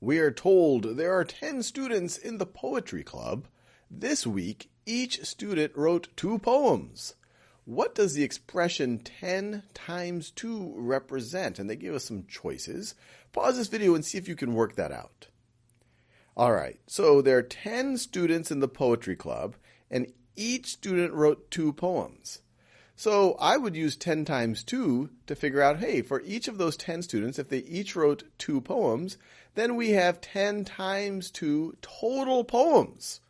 We are told there are 10 students in the poetry club. This week, each student wrote 2 poems. What does the expression 10 times 2 represent? And they give us some choices. Pause this video and see if you can work that out. All right, so there are 10 students in the poetry club, and each student wrote 2 poems. So I would use 10 times 2 to figure out, hey, for each of those 10 students, if they each wrote 2 poems, then we have 10 times 2 total poems.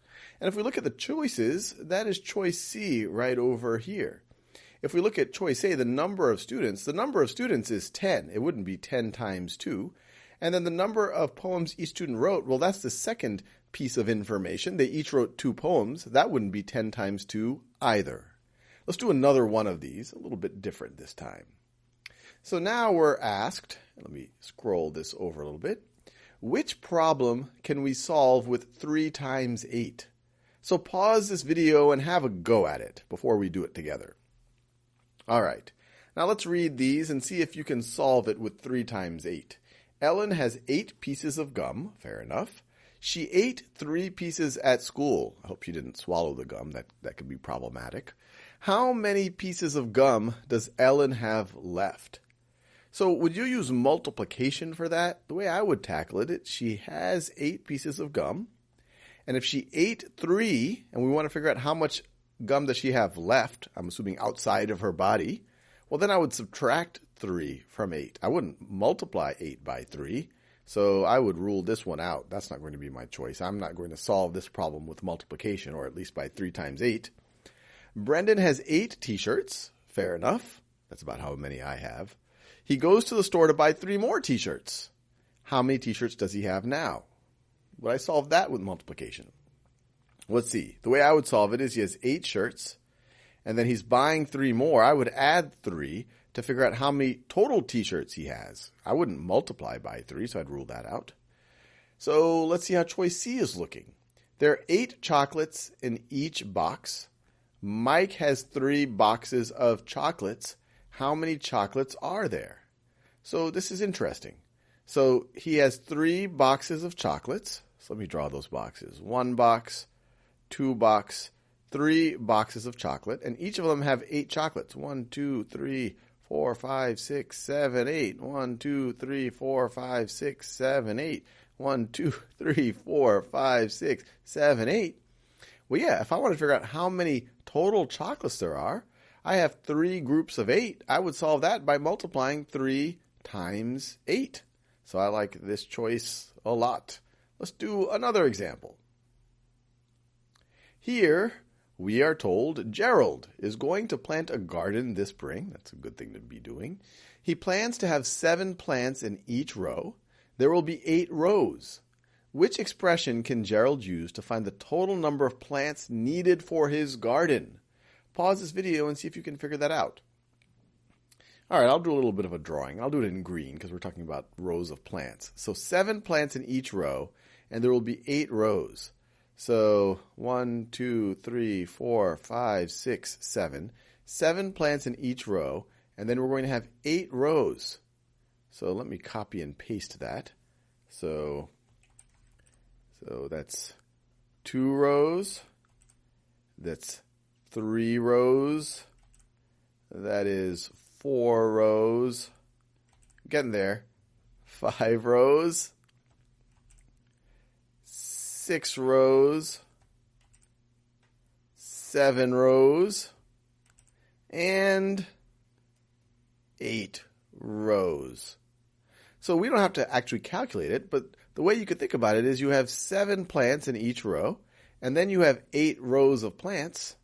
And if we look at the choices, that is choice C right over here. If we look at choice A, the number of students is 10. It wouldn't be 10 times 2. And then the number of poems each student wrote, well, that's the second piece of information. They each wrote 2 poems. That wouldn't be 10 times 2 either. Let's do another one of these, a little bit different this time. So now we're asked, let me scroll this over a little bit, which problem can we solve with 3 times 8? So pause this video and have a go at it before we do it together. All right, now let's read these and see if you can solve it with 3 times 8. Ellen has 8 pieces of gum, fair enough. She ate 3 pieces at school. I hope she didn't swallow the gum, that could be problematic. How many pieces of gum does Ellen have left? So would you use multiplication for that? The way I would tackle it, she has 8 pieces of gum. And if she ate 3, and we want to figure out how much gum does she have left, I'm assuming outside of her body, well then I would subtract 3 from 8. I wouldn't multiply 8 by 3. So I would rule this one out. That's not going to be my choice. I'm not going to solve this problem with multiplication, or at least by 3 times 8. Brendan has 8 t-shirts. Fair enough. That's about how many I have. He goes to the store to buy 3 more t-shirts. How many t-shirts does he have now? Would I solve that with multiplication? Let's see. The way I would solve it is he has 8 shirts, and then he's buying 3 more. I would add 3 to figure out how many total t-shirts he has. I wouldn't multiply by 3, so I'd rule that out. So let's see how choice C is looking. There are 8 chocolates in each box. Mike has 3 boxes of chocolates. How many chocolates are there? So this is interesting. So he has 3 boxes of chocolates. So let me draw those boxes. 1 box, 2 box, 3 boxes of chocolate. And each of them have 8 chocolates. 1, 2, 3, 4, 5, 6, 7, 8. 1, 2, 3, 4, 5, 6, 7, 8. 1, 2, 3, 4, 5, 6, 7, 8. Well, yeah, if I want to figure out how many total chocolates there are, I have 3 groups of 8. I would solve that by multiplying 3 times 8. So I like this choice a lot. Let's do another example. Here, we are told Gerald is going to plant a garden this spring. That's a good thing to be doing. He plans to have 7 plants in each row. There will be 8 rows. Which expression can Gerald use to find the total number of plants needed for his garden? Pause this video and see if you can figure that out. All right, I'll do a little bit of a drawing. I'll do it in green because we're talking about rows of plants. So 7 plants in each row, and there will be 8 rows. So 1, 2, 3, 4, 5, 6, 7. 7 plants in each row, and then we're going to have 8 rows. So let me copy and paste that. So that's 2 rows. That's 3 rows. That is 4 rows. Getting there. 5 rows. 6 rows. 7 rows. And 8 rows. So we don't have to actually calculate it, but the way you could think about it is you have 7 plants in each row, and then you have 8 rows of plants.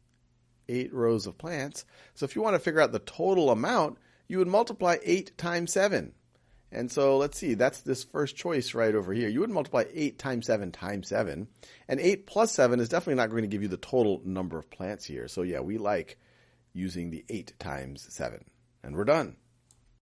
8 rows of plants. So if you want to figure out the total amount, you would multiply 8 times 7. And so let's see, that's this first choice right over here. You would multiply 8 times 7 times 7. And 8 plus 7 is definitely not going to give you the total number of plants here. So yeah, we like using the 8 times 7. And we're done.